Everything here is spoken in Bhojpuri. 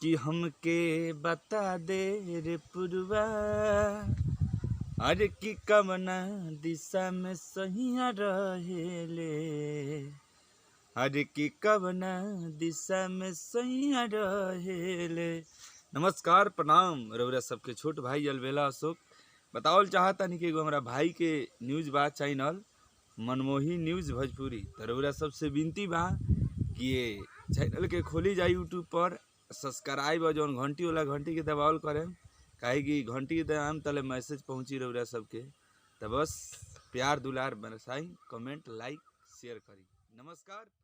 कि हमके बता दे रे पुरवा, अरे कि कवना दिशा में सहिया रहेले, अरे कि कवना दिशा में सहिया रहेले। नमस्कार प्रणाम रउरा सबके छोट भाई अलबेला अशोक बतावल चाहता नहीं कि एगो हमारा भाई के न्यूज़ बा चैनल मनमोही न्यूज़ भोजपुरी। तो रउरा सबसे विनती बा कि ये चैनल के खोली जाए यूट्यूब पर, सब्सक्राइब और जौन घंटी वाला घंटी के दबावल करें, काहे कि घंटी के दबाम तले मैसेज पहुँची रउरा सबके। तो बस प्यार दुलार बरसाई, कमेंट लाइक शेयर करी। नमस्कार।